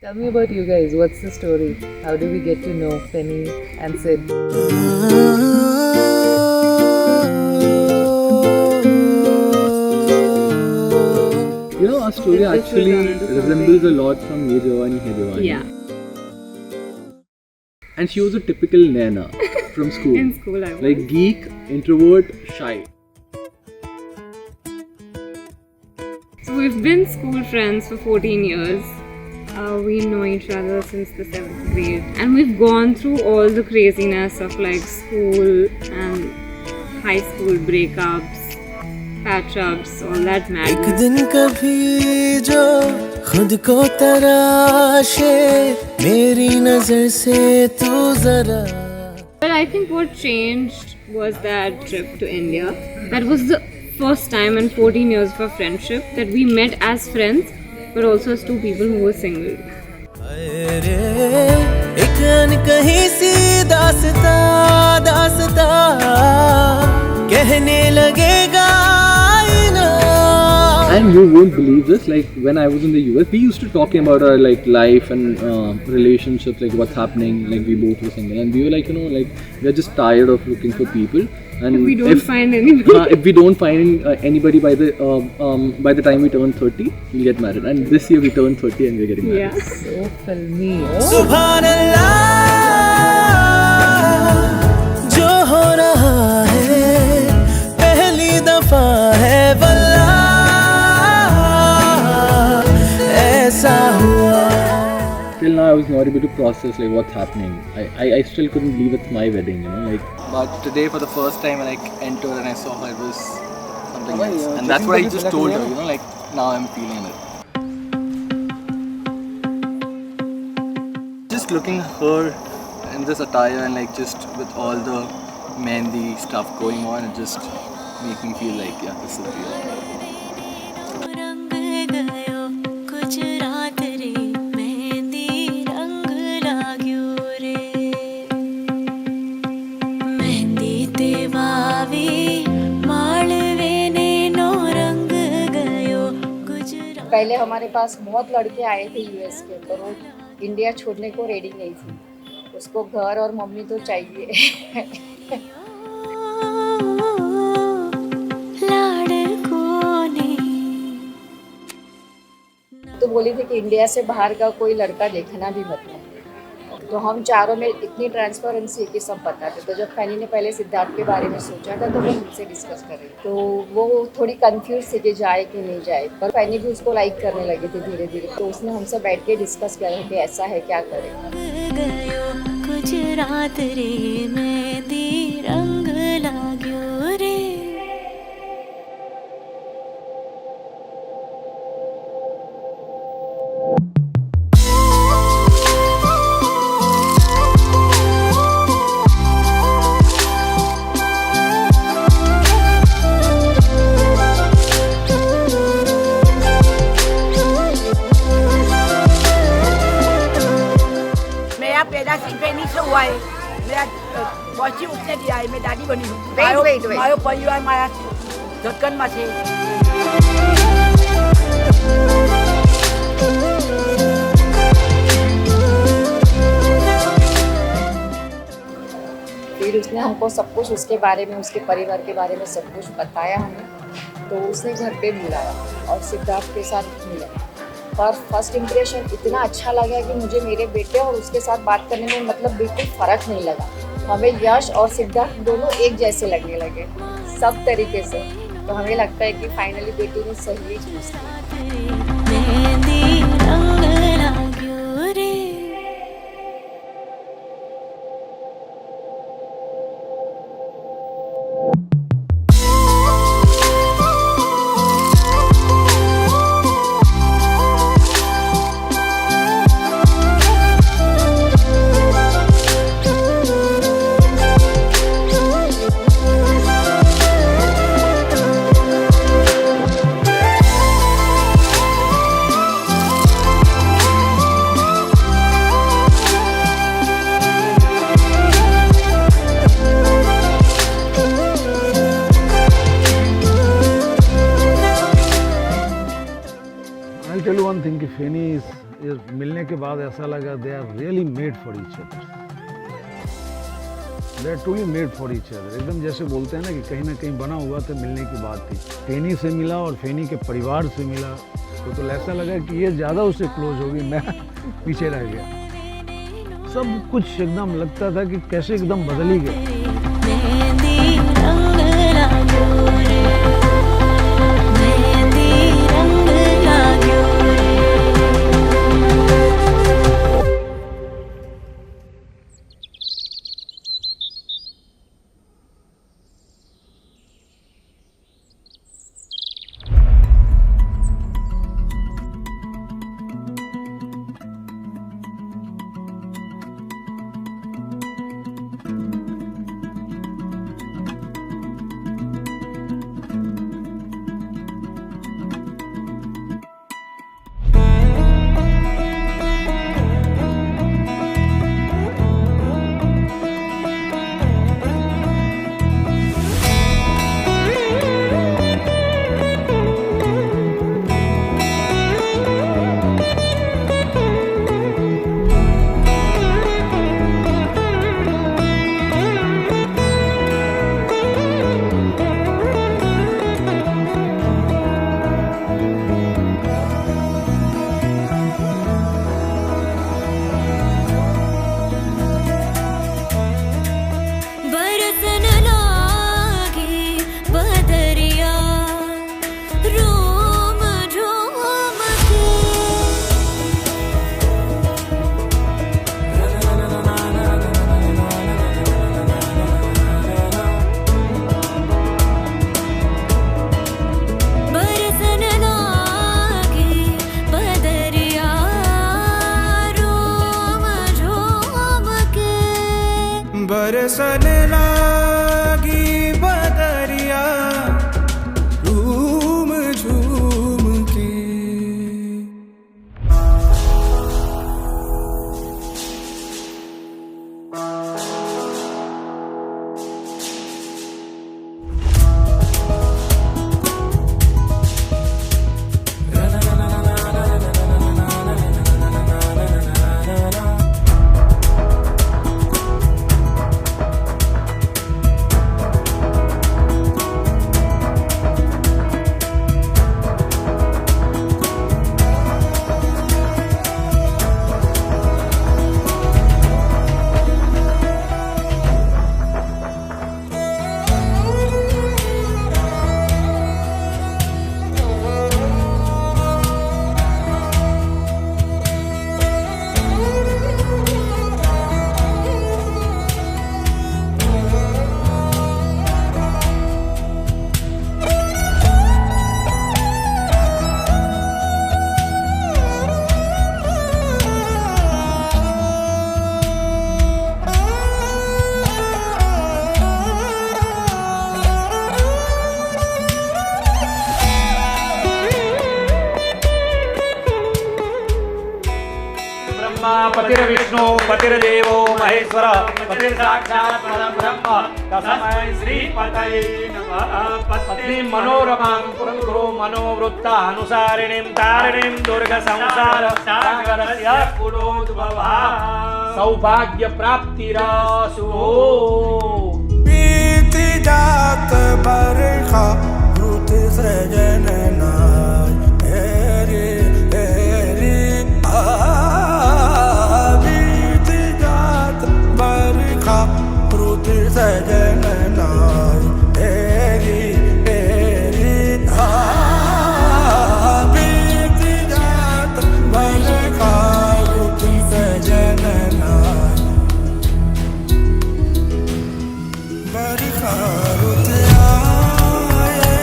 Tell me about you guys. What's the story? How do we get to know Penny and Sid? You know, our story actually resembles a lot from Ye Jawani Hai Diwani. Yeah. And she was a typical Naina from school. In school, I was. Like geek, introvert, shy. So we've been school friends for 14 years. We know each other since the 7th grade. And we've gone through all the craziness of like school and high school breakups, patch-ups, all that एक madness. दिन कभी जो खुद को तराशे मेरी नजर से तू जरा But I think what changed was that trip to India. That was the first time in 14 years of our friendship that we met as friends, but also as two people who were single. अरे एक अनकही सी दास्ता दास्ता कहने लगेगा आईना And you won't believe this, like when I was in the US, we used to talk about our like life and relationships, like what's happening, like we both were single and we were like, you know, like we're just tired of looking for people. And If we don't find anybody. if we don't find anybody by the time we turn 30, we'll get married. And this year we turn 30 and we're getting married. Yeah. So filmy. Oh. सुभान अल्लाह जो हो रहा है पहली दफा है वल्लाह ऐसा हुआ Till now I was not able to process like what's happening. I still couldn't believe it's my wedding, you know, like. But today for the first time when I entered and I saw her, it was something else. And that's what I just told her, you know, like now I'm feeling it. Just looking at her in this attire and like just with all the mehndi stuff going on, it just made me feel like, yeah, this is real. रंग गयो गुजरात रे मेहंदी रंग लाग्यो रे मेहंदी ते वावी माळवे ने no रंग गयो गुजरात पहले हमारे पास बहुत लड़के आए थे यूएस के, तो वो इंडिया छोड़ने को रेडी नहीं थी. उसको घर और मम्मी तो चाहिए. लाडको ने तो बोली थी कि इंडिया से बाहर का कोई लड़का देखना भी मत. तो हम चारों में इतनी ट्रांसपेरेंसी कि सब बताते. तो जब फैनी ने पहले सिद्धार्थ के बारे में सोचा था तो वो मुझसे डिस्कस कर रही, तो वो थोड़ी कंफ्यूज थी कि जाए कि नहीं जाए. पर फैनी भी उसको लाइक करने लगी थी धीरे धीरे. तो उसने हमसे बैठ के डिस्कस किया कि ऐसा है, क्या करें. गयो गुजरात रे मेहंदी रंग लाग्यो रे मेरा पैदा सिंपेनी से हुआ है. मेरा पहुंची उसने दिया है. मैं दादी बनी हूँ. wait. मारो परिवार मारा धक्कन में थे. फिर उसने हमको सब कुछ उसके बारे में, उसके परिवार के बारे में सब कुछ बताया हमें. तो उसने घर पे बुलाया और सिद्धार्थ के साथ मिला. पर फर्स्ट इम्प्रेशन इतना अच्छा लगा कि मुझे मेरे बेटे और उसके साथ बात करने में मतलब बिल्कुल फ़र्क नहीं लगा. हमें यश और सिद्धार्थ दोनों एक जैसे लगने लगे सब तरीके से. तो हमें लगता है कि फाइनली बेटी ने सही चूज़ किया. मेहंदी रंग लाग्यो रे tell you one thing, if Feni is ये मिलने के बाद ऐसा लगा they are really made for each other, they are truly made for each other. एकदम जैसे बोलते हैं ना कि कहीं ना कहीं बना हुआ था, मिलने की बात थी। फेनी से मिला और फेनी के परिवार से मिला, तो ऐसा लगा कि ये ज़्यादा उससे क्लोज होगी, मैं पीछे रह गया। सब कुछ एकदम लगता था कि कैसे एकदम बदल ही गया। मेहंदी रंग लाग्यो रे, मेहंदी रंग लाग्यो रे। बरसने लागी बदरिया झूम झूम के। पतिर्विष्णु पतिर्देवो महेश्वर पतिर्साक्षात् परब्रह्म तस्मै श्रीपतये नमः। पत्नीं मनोरमां पुरन्दरो मनोवृत्तानुसारिणीं तारिणीं दुर्गसंसार सागरस्य पुरोद्भवः सौभाग्यप्राप्तिरासु। बीती जात बरखा रुत सजनना हेरे हेरे बीती जात बरखा रुत सजनना हेरे हेरे बीती जात बरखा रुत सजनना बरखा रुत आए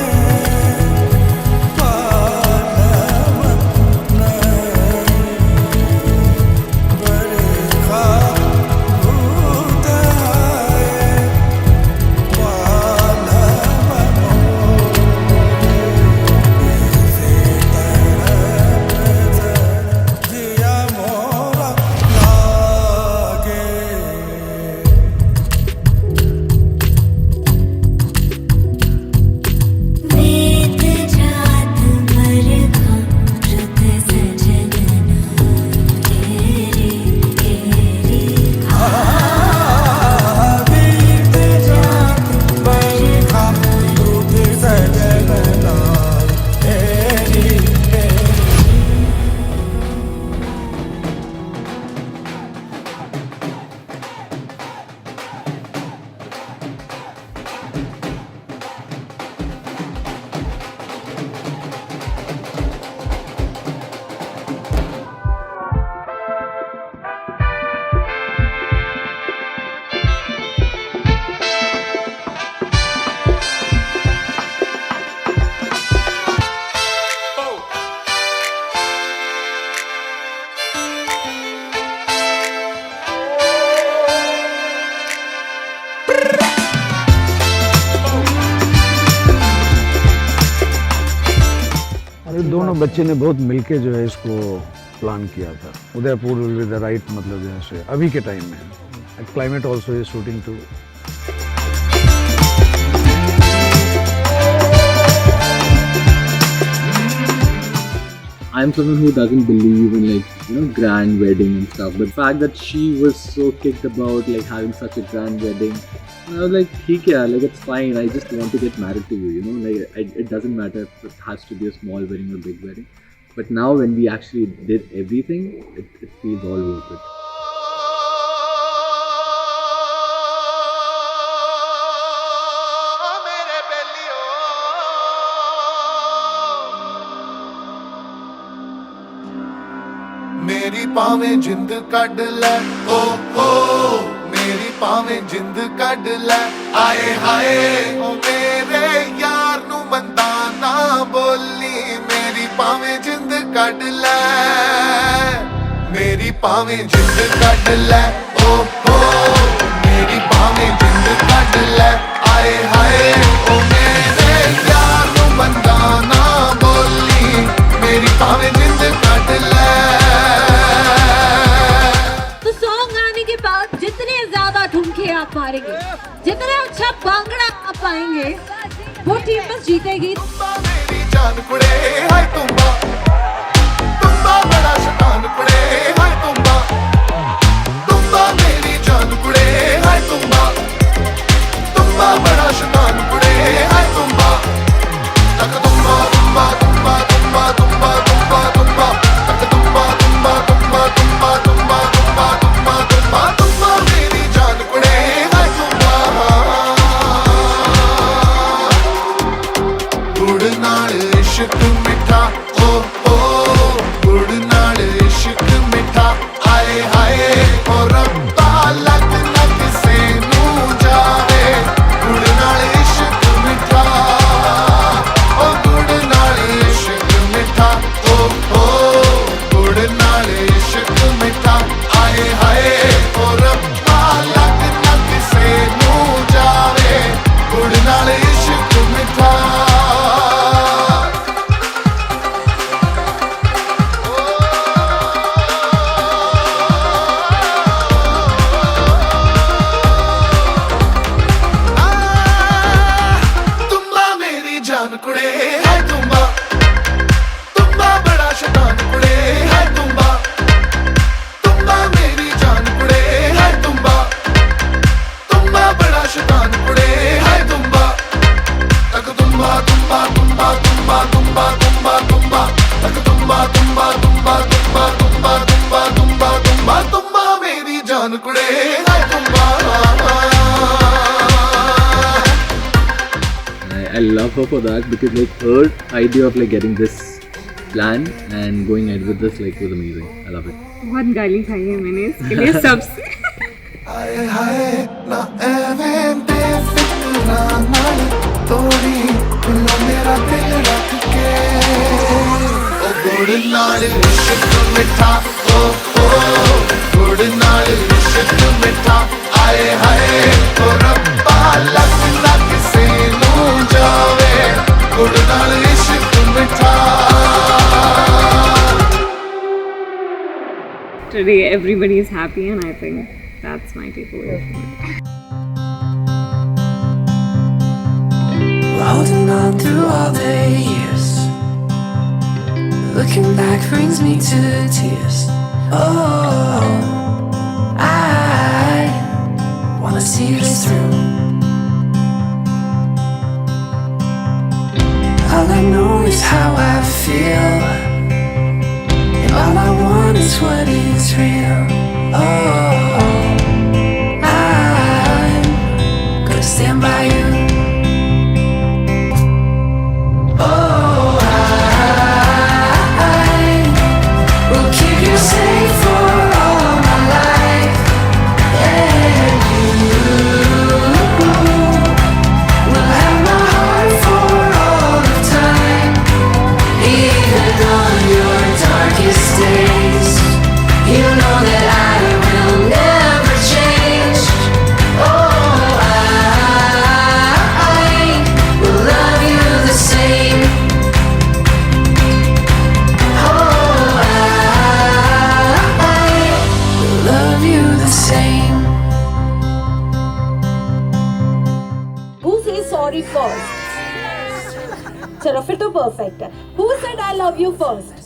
दोनों बच्चे ने बहुत मिलके जो है इसको प्लान किया था. उदयपुर विद द राइट, मतलब जैसे अभी के टाइम में climate also is shooting too. I'm someone who doesn't believe in grand wedding and stuff. But the fact that she was so kicked about having such a grand wedding, I was like, "ठीक है, it's fine. I just want to get married to you. It doesn't matter if it has to be a small wedding or big wedding." But now when we actually did everything, it feels all worth it. मेरी पावें जिंद कड ले, ओ हो मेरी पावें जिंद कड ले, आए हाय ओ मेरे यार नू मंदा ना बोली, मेरी पावें जिंद कड ले, मेरी पावें जिंद कड ले, ओ हो मेरी पावें जिंद कड ले, आए हाय ओ मेरे यार नू मंदा ना बोली, मेरी पावें जिंद कड ले. जितने ज्यादा ठुमके आप मारेंगे, जितने अच्छा भांगड़ा आप पाएंगे, वो टीम बस जीतेगी. मेरी जान कुड़े हाय तुम्बा, तुम्बा बड़ा शैतान कुड़े हाय तुम्बा, तुम्बा मेरी जान कुड़े हाय तुम्बा, तुम्बा बड़ा शैतान कुड़े हाय तुम्बा, तक तुम्बा तुम्बा तुम्बा तुम्बा तुम्बा तुम्बा तुम्बा, तक तुम्बा तुम्बा तुम्बा तुम्बा तुम्बा तुम्बा तुम्बा तुम्बा तुम्बा मेरी जान कुड़े हाय तुम्बा. गुड़ नाल इश्क मिठा, ओ हो गुड़ नाल इश्क मिठा, आए हाय ओ रब्बा लग लग से नू जावे, गुड़ नाल इश्क मिठा, ओ गुड़ नाल इश्क मिठा, ओ हो गुड़ नाल इश्क मिठा, आए हाय ओ रब्बा लग लग से नू जावे, गुड़ नाल इश्क मिठा. तुम्बा मेरी जान कुड़े है तुम्बा, तुम्बा बड़ा शैतान कुड़े है तुम्बा, तुम्बा मेरी जान कुड़े है तुम्बा, तुम्बा बड़ा शैतान कुड़े है तुम्बा, तक तुम्बा तुम्बा तुम्बा तुम्बा तुम्बा तुम्बा तुम्बा, तक तुम्बा तुम्बा तुम्बा तुम्बा तुम्बा तुम्बा तुम्बा तुम्बा, तुम्बा मेरी जान कुड़े है तुम्बा. I love her for that because her idea of getting this plan and going ahead with this was amazing. I love it. बहुत गाली खाई है मैंने इसके लिए सबसे. हाय हाय ना एवें बेफिक्रा नाल तोड़ी लो मेरा दिल रख के, ओ गुड़ नाल इश्क मिठा, ओ गुड़ नाल इश्क मिठा, आए हाय ओ रब्बा लग लग से नू जावे, गुड़ नाल इश्क मिठा. Today everybody is happy and I think that's my takeaway from it. Holding on through all the years, looking back brings me to tears. Oh, I wanna see this through. All I know is how I feel, and all I want is what is real. Oh, I'm gonna stand by you. Safe for all my life, and you will have my heart for all of time. Even on your darkest days, you know that I same. Who says sorry first? चलो फिर तो perfect है. Who said I love you first?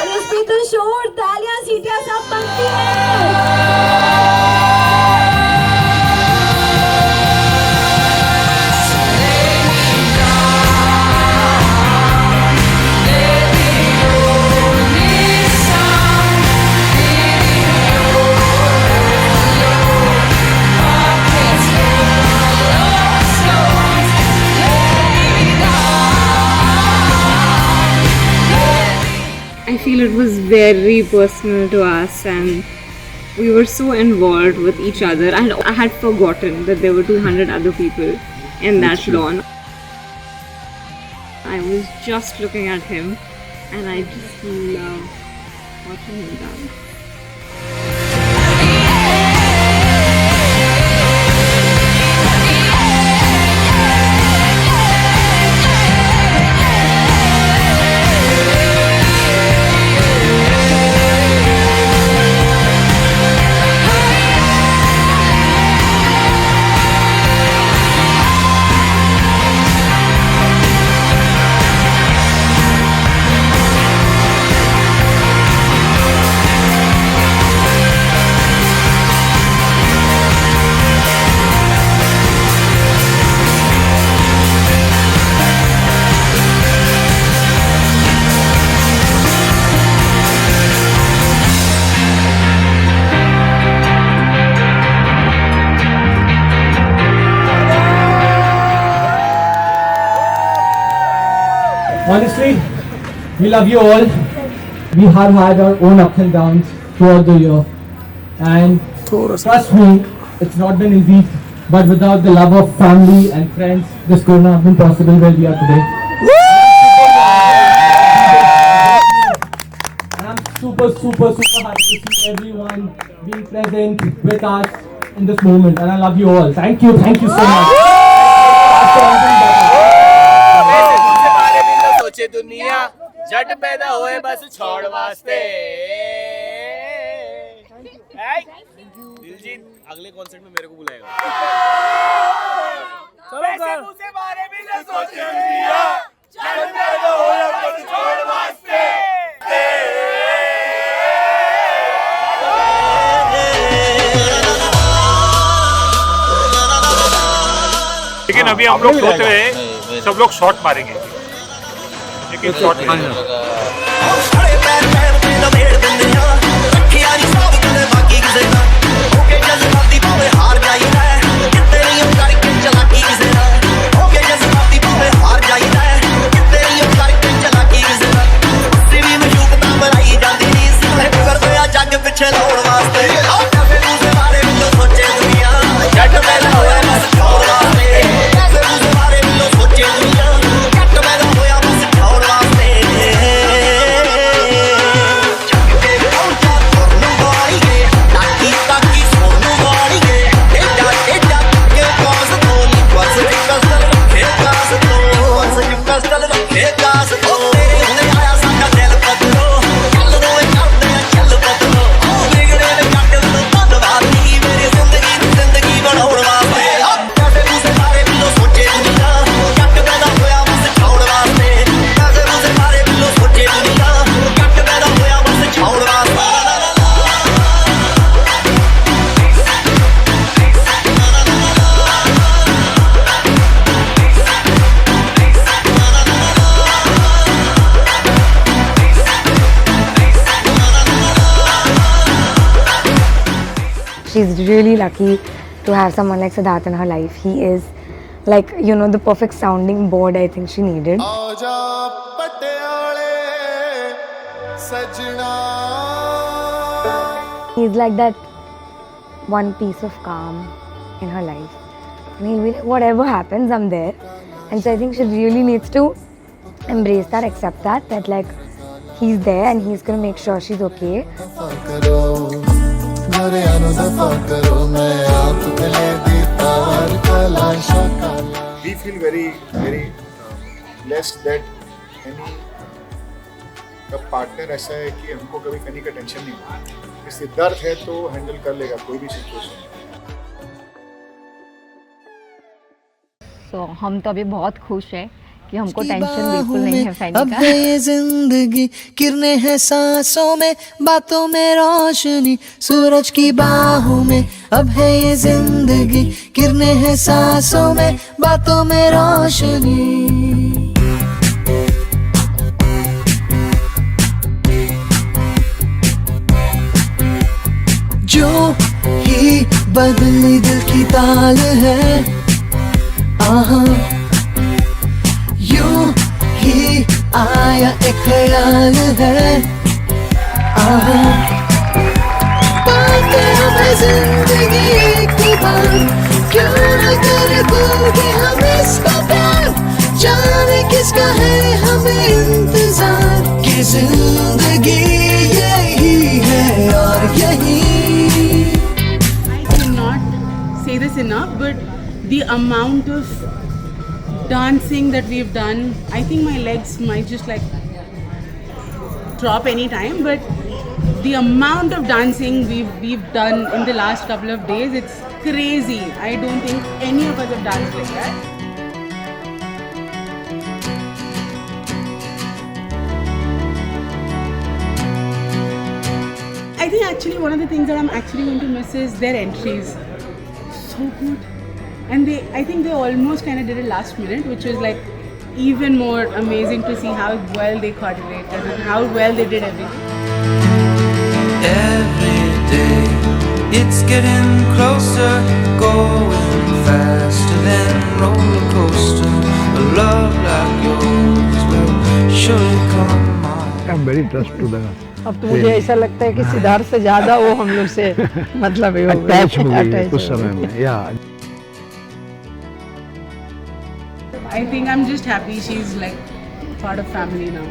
और इस पे तो शोर, तालियां, सीटियां सब बनती हैं. I feel it was very personal to us, and we were so involved with each other, and I had forgotten that there were 200 other people in that lawn. I was just looking at him, and I just loved watching him dance. Honestly, we love you all. We have had our own ups and downs throughout the year, and trust me, it's not been easy. But without the love of family and friends, this could not have been possible where we are today. And I'm super happy to see everyone being present with us in this moment, and I love you all. Thank you so much. सोचे दुनिया जट पैदा होए बस छोड़ वास्ते. दिलजीत अगले concert में मेरे को बुलाएगा. चलो मुझसे बारे भी न सोचे दुनिया जट पैदा होए बस छोड़ वास्ते. लेकिन अभी हम लोग सोच रहे हैं सब लोग शॉट मारेंगे. लेकिन shot She's really lucky to have someone like Siddharth in her life. He is like, you know, the perfect sounding board I think she needed. He's like that one piece of calm in her life. And he'll be like, whatever happens, I'm there. And so I think she really needs to embrace that, accept that like he's there and he's going to make sure she's okay. We feel very blessed that any का partner ऐसा है कि हमको कभी funny का tension नहीं होता. इसलिए दर्द है तो हैंडल कर लेगा कोई भी सिचुएशन। So, हम तो अभी बहुत खुश हैं कि हमको टेंशन बिल्कुल नहीं है फैनी अब का। है ये जिंदगी किरणें हैं सांसों में, बातों में रोशनी सूरज की बाहों में। अब है ये जिंदगी किरणें हैं सांसों में, बातों में रोशनी। जो ही बदली दिल की ताल है, आहा यूं ही आया एक ख्याल है, आहा पाते हमें जिंदगी एक बार, क्यों न करे कोई कि हम इसका प्यार, जाने किसका है हमें इंतजार, कि जिंदगी यही है और यही। I cannot say this enough, but the amount of dancing that we've done, I think my legs might just like drop anytime, but the amount of dancing we've done in the last couple of days, it's crazy. I don't think any of us have danced like that. I think actually one of the things that I'm actually going to miss is their entries. So good. And I think they almost kind of did it last minute, which was like even more amazing to see how well they coordinated and how well they did everything. Every day it's getting closer, going faster than roller coaster. A love like yours will surely come my way. I'm very trust to the अब तो मुझे ऐसा लगता है कि सिद्धार्थ से ज्यादा वो हम लोग से मतलब अटैच हो गई है कुछ समय में। या I think I'm just happy she's like part of family now.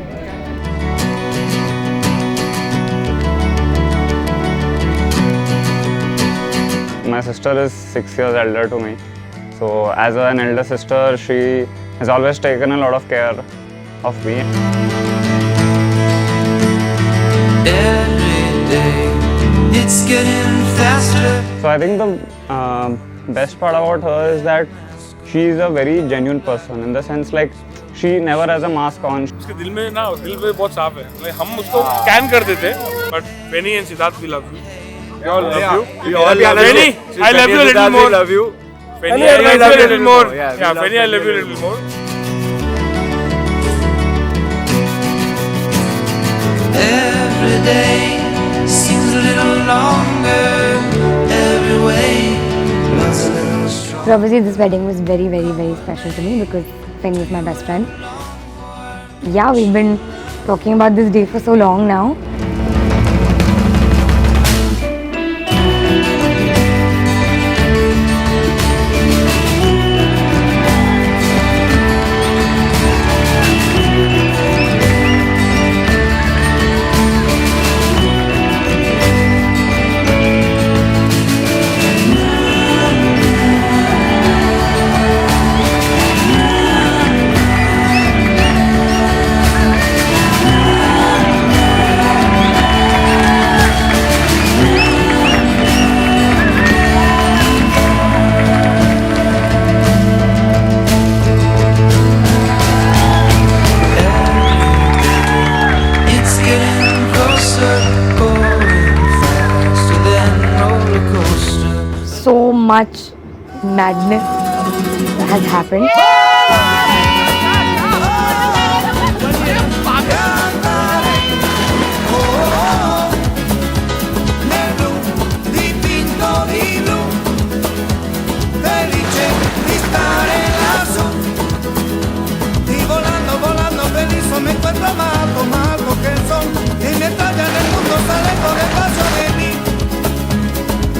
My sister is 6 years elder to me, so as an elder sister, she has always taken a lot of care of me. Every day it's getting faster. So I think the best part about her is that she is a very genuine person in the sense like she never has a mask on. उसके दिल में बहुत साफ है। like, हम उसको can कर देते, but Penny and Siddharth we love you. We all love you. We all love you. Penny, I love you a little more. We love you. Penny, I love you a little more. Yeah, Penny, I love you a little more. Every day seems a little longer. Every way lots a little stronger. So obviously this wedding was very, very, very special to me because Penny is my best friend. Yeah, we've been talking about this day for so long now. So much madness that has happened. Me encuentro más que son y me tallan el mundo sale por el paso de mí.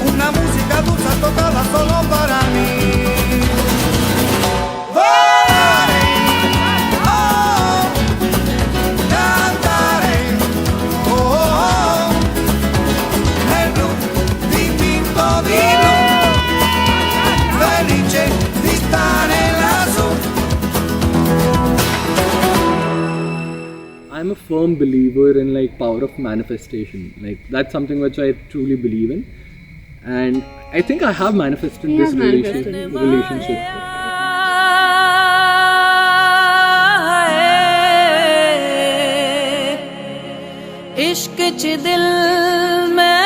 Una música dulce tocada solo para mí. firm believer in like power of manifestation. Like that's something which I truly believe in, and I think I have manifested He this has manifested. relationship. इश्क च दिल में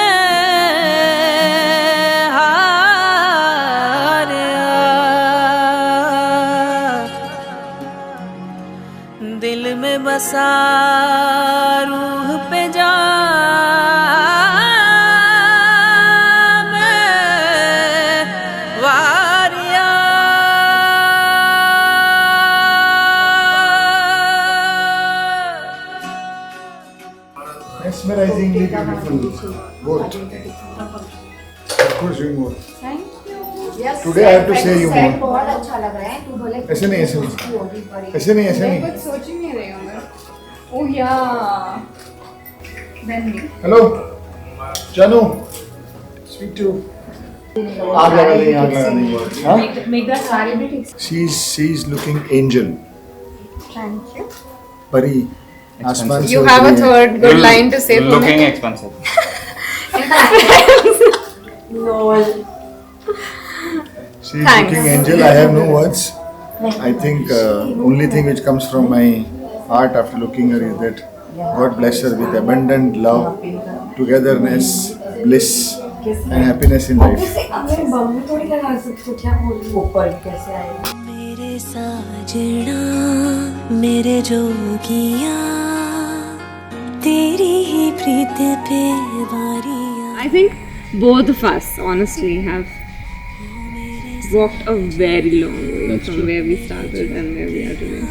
हारिया दिल में बसा रूह पे जा Mesmerizingly beautiful. Both. Of course, you more. Today I have to say you more. बहुत अच्छा लग रहा है तू बोले ऐसे नहीं, ऐसे नहीं। ऐसे नहीं, ऐसे नहीं। कुछ सोच ही नहीं रही हूँ मैं। ओह या Hello, Janu. Speak to. आग लगा देंगे, आग लगा देंगे। हाँ? make the साड़ी भी ठीक She's looking angel. Thank you. परी आसमान से You have a third good line to say for Looking me. expensive. Lol. She's Thanks. looking angel. I have no words. I think only thing which comes from my heart after looking her is that God bless her with abundant love, togetherness, bliss, and happiness in life. मेरे साजना मेरे जोगिया तेरी ही प्रीत पे वारियां I think both of us, honestly, have walked a very long way from where we started and where we are today.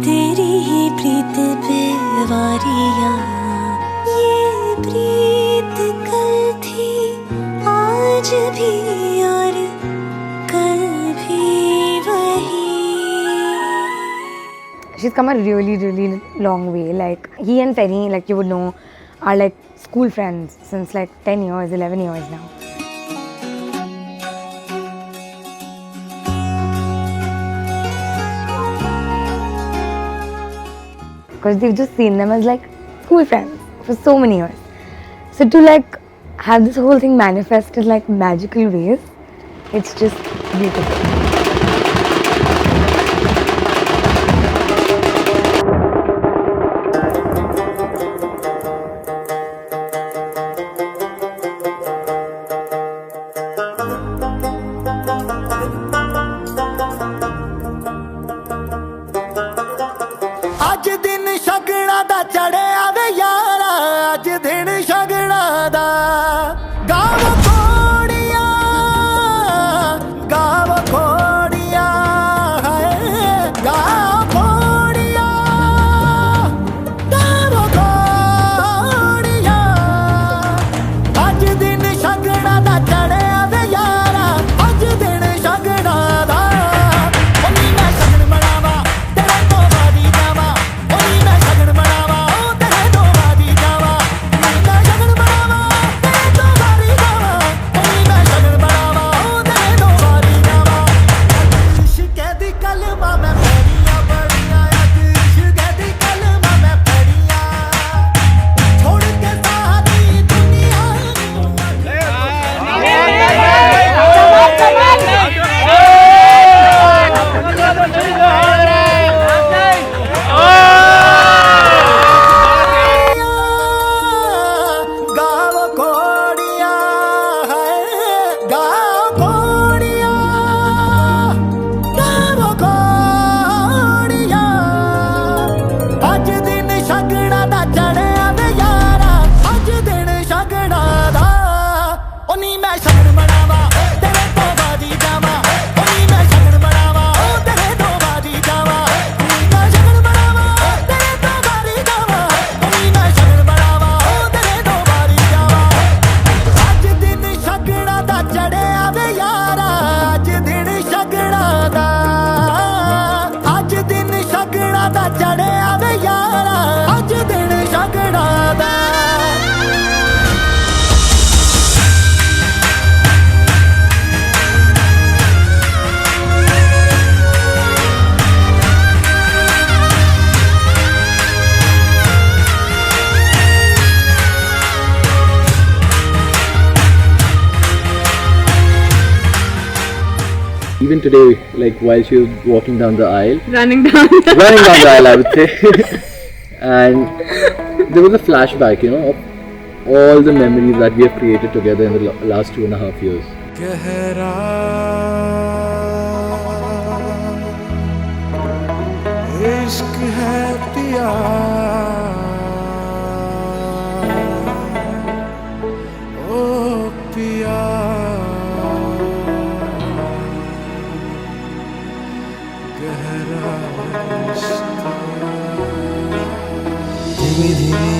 तेरी ही प्रीत पे वारियां ये प्रीत कल थी आज भी और कल भी वही She's come a really, really long way. Like, he and Penny, like you would know, are like school friends since like 10 years, 11 years now. Because they've just seen them as like school friends for so many years. So to like have this whole thing manifest in like magical ways, it's just beautiful. ਅੱਜ ਦਿਨ ਸ਼ਗਣਾ ਦਾ ਚੜਿਆ ਵੇ ਯਾਰਾ ਅੱਜ ਦਿਨ ਸ਼ਗਣਾ ਦਾ ਗਾਵ ਕੋੜੀਆਂ ਗਾਵ Even today, like while she was walking down the aisle, running down the aisle, I would say, and there was a flashback, you know, of all the memories that we have created together in the last 2.5 years. गहरा इश्क है पिया ओ पिया गहरा इश्क धीमी धीमी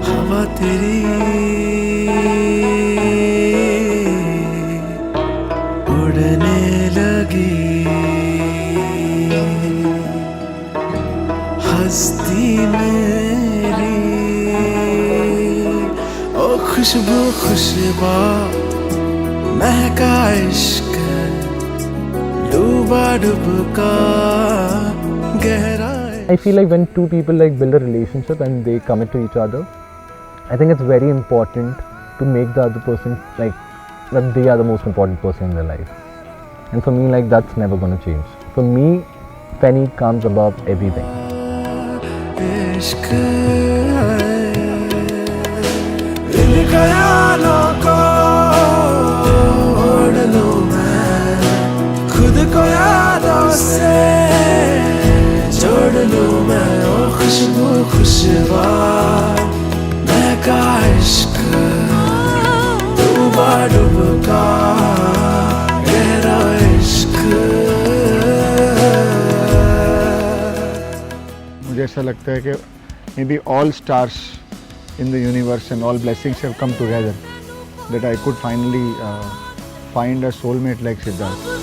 हवा तेरी उड़ने लगी हस्ती मेरी ओ खुशबू खुशबा महका इश्क डूबा डुबका गहरा I feel like when two people like build a relationship and they commit to each other, I think it's very important to make the other person like that they are the most important person in their life. And for me, like that's never going to change. For me, Penny comes above everything. इश्क दिल ख्यालों को ओढ़ लूं मैं खुद को यादों से जोड़ लूं मैं ओ खुशबू खुशबा महका इश्क डूबा डुबका गहरा इश्क मुझे ऐसा लगता है कि may be all stars in the universe and all blessings have come together that I could finally find a soulmate like Siddharth.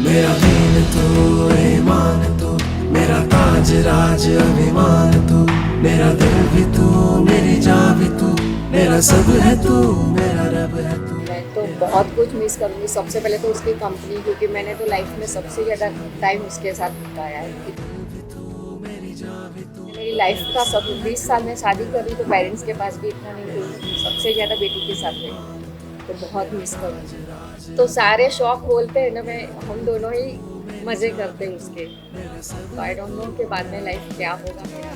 मेरा दीन तू ईमान तू मेरा ताज राज अभिमान तू मेरा दिल भी तू मेरी जान भी तू मेरा सब है तू मेरा रब है तू. मैं तो बहुत कुछ मिस करूँगी. सबसे पहले तो उसकी कंपनी, क्योंकि मैंने तो लाइफ में सबसे ज़्यादा टाइम उसके साथ बिताया है. मेरी लाइफ का सब 20 साल में शादी कर रही तो पेरेंट्स के पास भी इतना नहीं थी. सबसे ज़्यादा बेटी के साथ रही तो बहुत मिस करूँगी. तो सारे शौक बोलते हैं ना, मैं हम दोनों ही मज़े करते हैं उसके. तो आई डोंट नो कि बाद में लाइफ क्या होगा मेरा.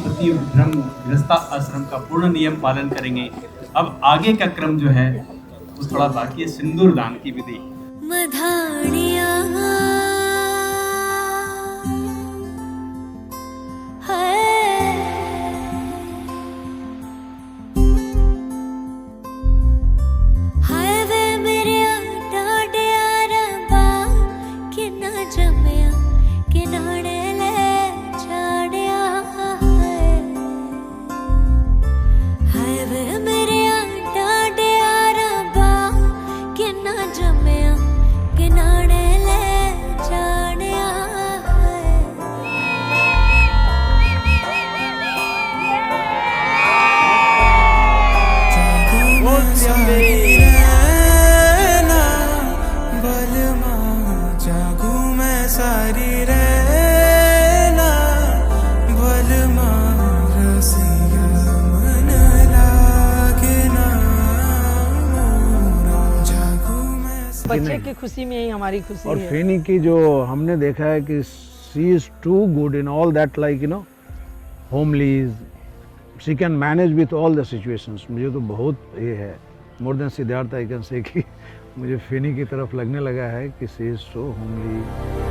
प्रति ब्रह्म गृहस्था आश्रम का पूर्ण नियम पालन करेंगे. अब आगे का क्रम जो है वो थोड़ा बाकी है. सिंदूर दान की विधि. किनारे बच्चे की खुशी में ही हमारी खुशी और है। फेनी की जो हमने देखा है कि she is too good in all that, like you know होमलीज, she can manage with all the situations. मुझे तो बहुत ये है, more than Siddharth I can say कि मुझे फेनी की तरफ लगने लगा है कि शी इज सो होमली।